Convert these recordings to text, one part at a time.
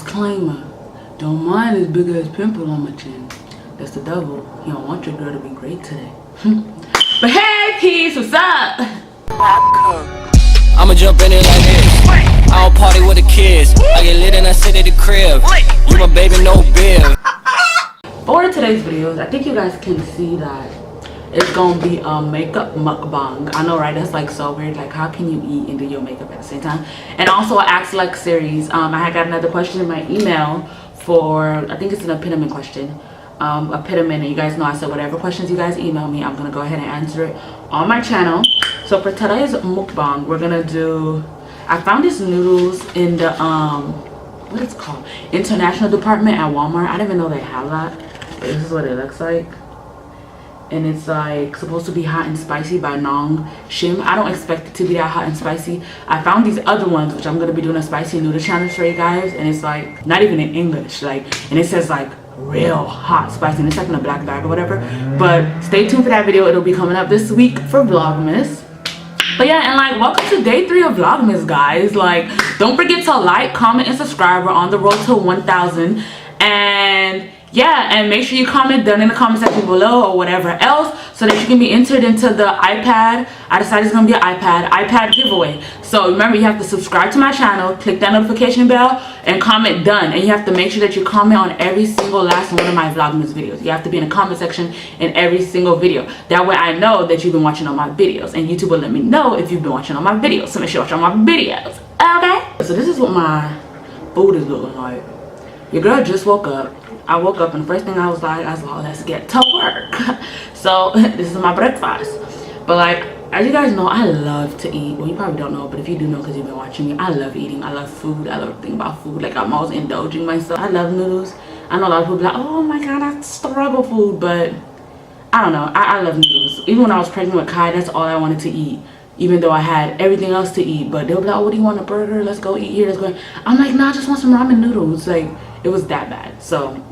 disclaimer, don't mind this big ass pimple on my chin. That's the devil. He don't want your girl to be great today. But hey, peace, what's up? I'ma jump in it like this. I don't party with the kids. I get lit and I sit at the crib. You my baby, no bill. For today's videos, I think you guys can see that it's gonna be a makeup mukbang. I know, right? That's like so weird. Like, how can you eat and do your makeup at the same time? And also, an Ask Lexx series. I had got another question in my email for, I think it's an Apetamin question. Apetamin, and you guys know I said whatever questions you guys email me, I'm gonna go ahead and answer it on my channel. So for today's mukbang, we're gonna do, I found these noodles in the what is it called, international department at Walmart. I didn't even know they have that, but this is what it looks like. And it's like supposed to be hot and spicy by Nong Shim. I don't expect it to be that hot and spicy. I found these other ones, which I'm gonna be doing a spicy noodle challenge for you guys, and it's like not even in English, like, and it says like real hot spicy, and it's like in a black bag or whatever. But stay tuned for that video. It'll be coming up this week for Vlogmas. But yeah, and like, welcome to day 3 of Vlogmas, guys. Like, don't forget to like, comment, and subscribe. We're on the road to 1,000. And yeah, and make sure you comment down in the comment section below or whatever else, so that you can be entered into the iPad. I decided it's gonna be an iPad giveaway. So remember, you have to subscribe to my channel, click that notification bell, and comment done. And you have to make sure that you comment on every single last one of my Vlogmas videos. You have to be in the comment section in every single video. That way I know that you've been watching all my videos, and YouTube will let me know if you've been watching all my videos. So make sure you watch all my videos, okay? So this is what my food is looking like. Your girl just woke up. I woke up and the first thing I was like, let's get to work. So this is my breakfast. But like, as you guys know, I love to eat. Well, you probably don't know, but if you do know because you've been watching me, I love eating. I love food. I love thinking about food. Like, I'm always indulging myself. I love noodles. I know a lot of people be like, oh my god, I struggle food, but I don't know. I love noodles. Even when I was pregnant with Kai, that's all I wanted to eat. Even though I had everything else to eat, but they'll be like, oh, what do you want, a burger? Let's go eat here. Let's go. I'm like, nah, I just want some ramen noodles. Like, it was that bad. So,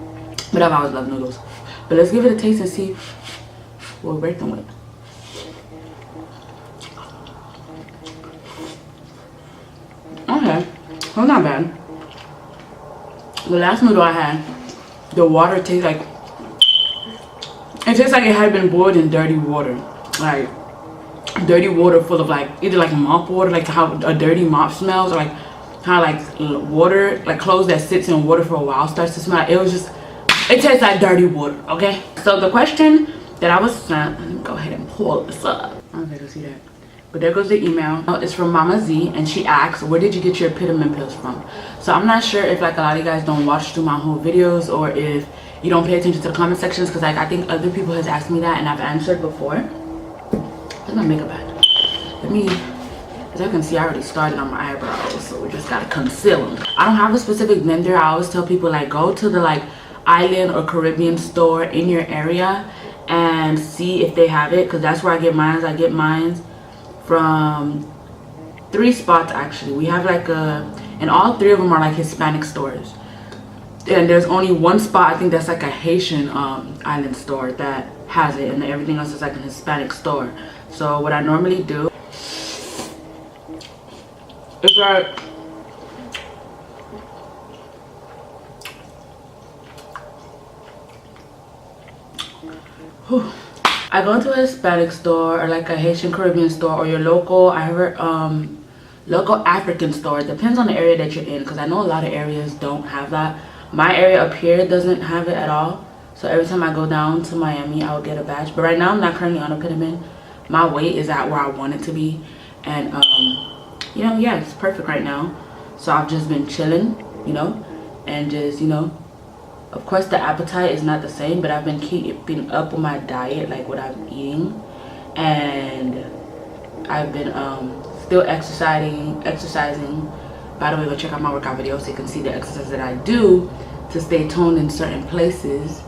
but I've always loved noodles. But let's give it a taste and see what we're working with. Okay, well, not bad. The last noodle I had, the water tastes like, it tastes like it had been boiled in dirty water. Like, dirty water full of like, either like mop water, like how a dirty mop smells, or like how like water, like clothes that sits in water for a while starts to smell. It was just, it tastes like dirty water, okay? So the question that I was sent, let me go ahead and pull this up. I don't think you'll see that. But there goes the email. It's from Mama Z, and she asks, where did you get your Apetamin pills from? So I'm not sure if like a lot of you guys don't watch through my whole videos, or if you don't pay attention to the comment sections, because like I think other people has asked me that and I've answered before. Where's my makeup at? Let me, as you can see, I already started on my eyebrows, so we just gotta conceal them. I don't have a specific vendor. I always tell people like, go to the like island or Caribbean store in your area and see if they have it, because that's where I get mine. I get mine from 3 spots actually. We have like and all 3 of them are like Hispanic stores, and there's only 1 spot, I think, that's like a Haitian island store that has it, and everything else is like a Hispanic store. So what I normally do is like, I go into a Hispanic store or like a Haitian Caribbean store, or your local, I heard local African store. It depends on the area that you're in, because I know a lot of areas don't have that. My area up here doesn't have it at all. So every time I go down to Miami, I'll get a batch. But right now I'm not currently on Apetamin. My weight is at where I want it to be, and you know, yeah, it's perfect right now. So I've just been chilling, you know, and just, you know, of course the appetite is not the same, but I've been keeping up with my diet, like what I'm eating, and I've been still exercising. By the way, go check out my workout video so you can see the exercises that I do to stay toned in certain places.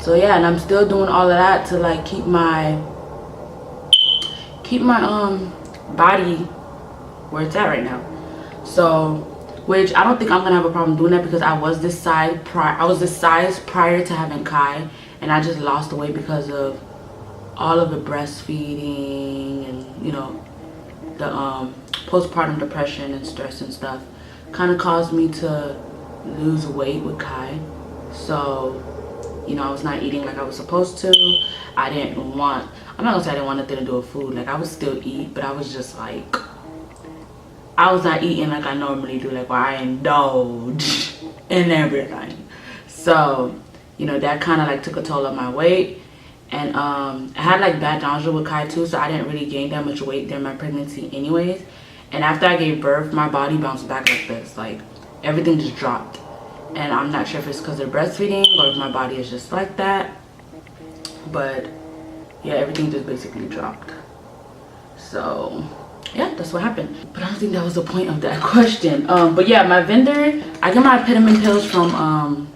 So yeah, and I'm still doing all of that to like keep my body where it's at right now. So, which I don't think I'm gonna have a problem doing that, because I was this size prior to having Kai, and I just lost the weight because of all of the breastfeeding and, you know, the postpartum depression and stress and stuff kind of caused me to lose weight with Kai. So, you know, I was not eating like I was supposed to. I didn't want, I'm not gonna say I didn't want nothing to do with food. Like, I would still eat, but I was just like, I was not eating like I normally do, like where I indulge in everything. So, you know, that kind of like took a toll on my weight. And I had like bad nausea with Kai too, so I didn't really gain that much weight during my pregnancy anyways. And after I gave birth, my body bounced back like this. Like, everything just dropped. And I'm not sure if it's because of breastfeeding or if my body is just like that. But yeah, everything just basically dropped. So yeah, that's what happened. But I don't think that was the point of that question. But yeah, my vendor, I get my Apetamin pills from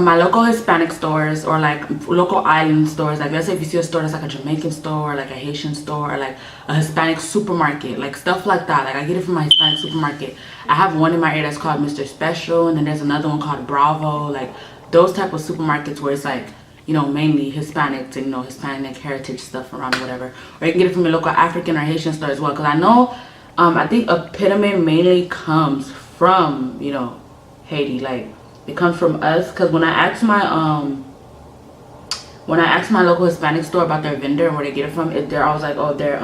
my local Hispanic stores, or like local island stores. Like, let's say if you see a store that's like a Jamaican store, or like a Haitian store, or like a Hispanic supermarket, like stuff like that. Like, I get it from my Hispanic supermarket. I have one in my area that's called Mr. Special, and then there's another one called Bravo. Like, those type of supermarkets where it's like, you know, mainly Hispanics and, you know, Hispanic heritage stuff around, whatever. Or you can get it from a local African or Haitian store as well. Because I know, I think Apetamin mainly comes from, you know, Haiti. Like, it comes from us. Because when I asked my local Hispanic store about their vendor and where they get it from, I was like, oh, they're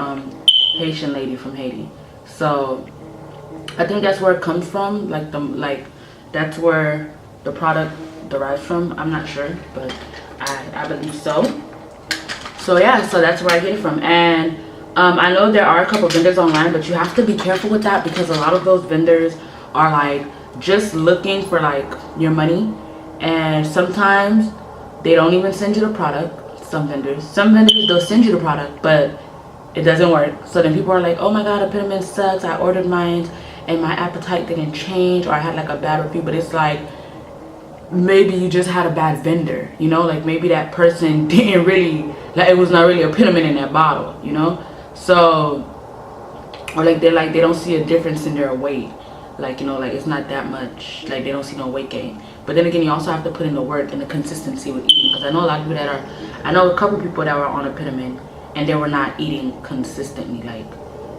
Haitian lady from Haiti. So I think that's where it comes from. Like that's where the product derives from. I'm not sure, but I believe so. So yeah, so that's where I get it from. And I know there are a couple vendors online, but you have to be careful with that, because a lot of those vendors are like just looking for like your money, and sometimes they don't even send you the product. Some vendors they'll send you the product, but it doesn't work. So then people are like, oh my god, Apetamin sucks, I ordered mine and my appetite didn't change, or I had like a bad review. But it's like, maybe you just had a bad vendor, you know, like maybe that person didn't really, like, it was not really Apetamin in that bottle, you know. So, or like they don't see a difference in their weight, like, you know, like it's not that much, like they don't see no weight gain. But then again, you also have to put in the work and the consistency with eating, because I know a lot of people I know a couple people that were on Apetamin and they were not eating consistently. Like,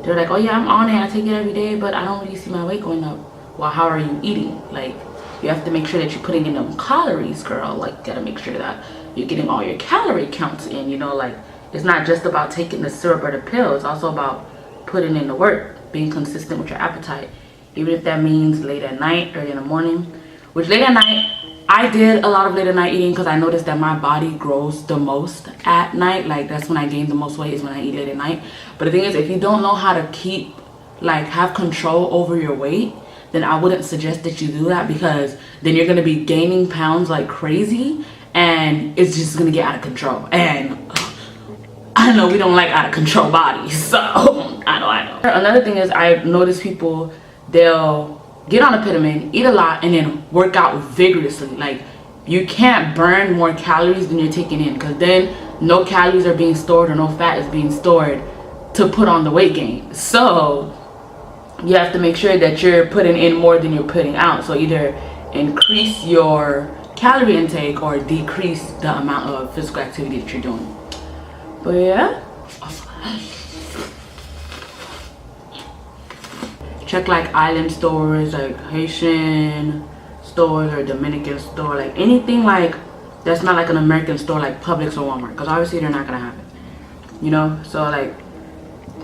they're like, oh yeah, I'm on it, I take it every day, but I don't really see my weight going up. Well, how are you eating? Like, you have to make sure that you're putting in them calories, girl. Like, you gotta make sure that you're getting all your calorie counts in, you know. Like, it's not just about taking the syrup or the pill, it's also about putting in the work, being consistent with your appetite, even if that means late at night, early in the morning. Which, late at night, I did a lot of late at night eating, because I noticed that my body grows the most at night. Like, that's when I gain the most weight, is when I eat late at night. But the thing is, if you don't know how to keep, like, have control over your weight, then I wouldn't suggest that you do that, because then you're going to be gaining pounds like crazy, and it's just going to get out of control. And I know we don't like out of control bodies, so I know. Another thing is, I notice people, they'll get on Apetamin, eat a lot, and then work out vigorously. Like, you can't burn more calories than you're taking in, because then no calories are being stored, or no fat is being stored to put on the weight gain. So you have to make sure that you're putting in more than you're putting out. So either increase your calorie intake or decrease the amount of physical activity that you're doing. But yeah, check like island stores, like Haitian stores or Dominican store, like anything like that's not like an American store like Publix or Walmart, because obviously they're not gonna have it, you know. So like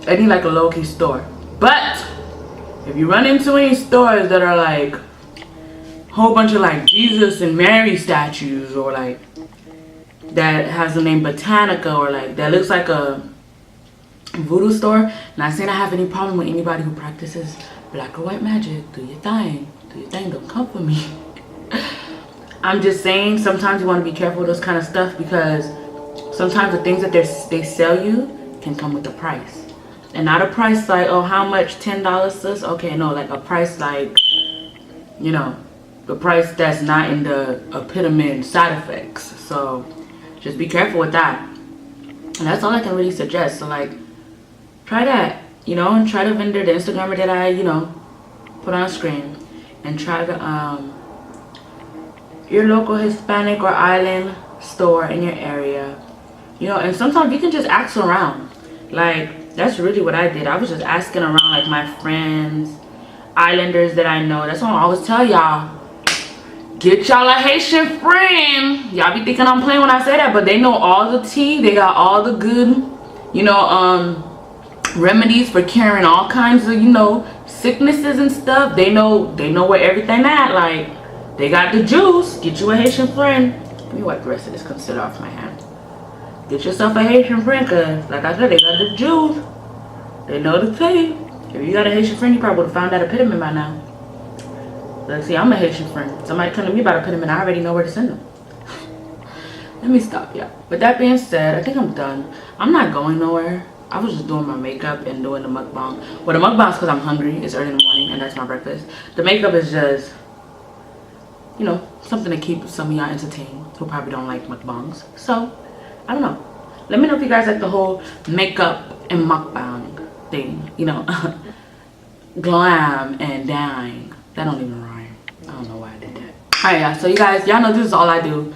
any like a low-key store. But if you run into any stores that are like a whole bunch of like Jesus and Mary statues, or like that has the name Botanica, or like that looks like a voodoo store, not saying I have any problem with anybody who practices black or white magic. Do your thing, don't come for me. I'm just saying, sometimes you want to be careful with those kind of stuff, because sometimes the things that they sell you can come with a price. And not a price like, oh, how much, $10, sis? Okay, no, like a price like, you know, the price that's not in the Apetamin side effects. So just be careful with that. And that's all I can really suggest. So like, try that, you know, and try the vendor, the Instagrammer that I, you know, put on screen, and try the your local Hispanic or island store in your area, you know. And sometimes you can just ask around. Like, that's really what I did. I was just asking around, like my friends, islanders that I know. That's what I always tell y'all. Get y'all a Haitian friend. Y'all be thinking I'm playing when I say that, but they know all the tea. They got all the good, you know, remedies for curing all kinds of, you know, sicknesses and stuff. They know where everything at. Like, they got the juice. Get you a Haitian friend. Let me wipe the rest of this concealer off my hand. Get yourself a Haitian friend, cause like I said, they got the juice. They know the tea. If you got a Haitian friend, you probably would have found that Apetamin by now. Let's see, I'm a Haitian friend. Somebody come to me about Apetamin, I already know where to send them. Let me stop, yeah. With that being said, I think I'm done. I'm not going nowhere. I was just doing my makeup and doing the mukbang. Well, the mukbang is because I'm hungry. It's early in the morning and that's my breakfast. The makeup is just, you know, something to keep some of y'all entertained who probably don't like mukbangs. So, I don't know. Let me know if you guys like the whole makeup and mukbang thing. You know, glam and dying. That don't even rhyme. I don't know why I did that. Alright, y'all. So, you guys, y'all know this is all I do.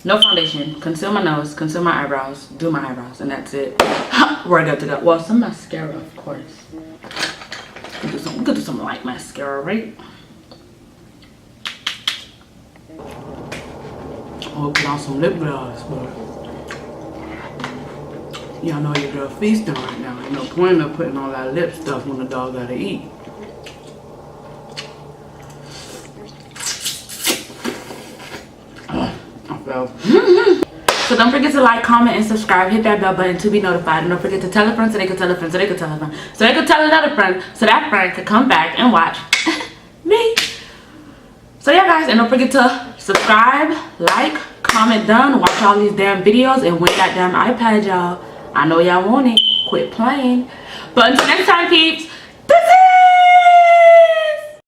No foundation, conceal my nose, conceal my eyebrows, do my eyebrows, and that's it. We're good to go. Well, some mascara, of course. We could do some light mascara, right? Oh, put on some lip gloss, but y'all know your girl feasting right now. Ain't no point of putting all that lip stuff when the dog gotta eat. So don't forget to like, comment, and subscribe. Hit that bell button to be notified. And don't forget to tell a friend so they can tell a friend so they can tell a friend so they can tell another friend so that friend could come back and watch me. So yeah, guys, and don't forget to subscribe, like, comment done, watch all these damn videos, and win that damn iPad, y'all. I know y'all want it. Quit playing. But until next time, peeps.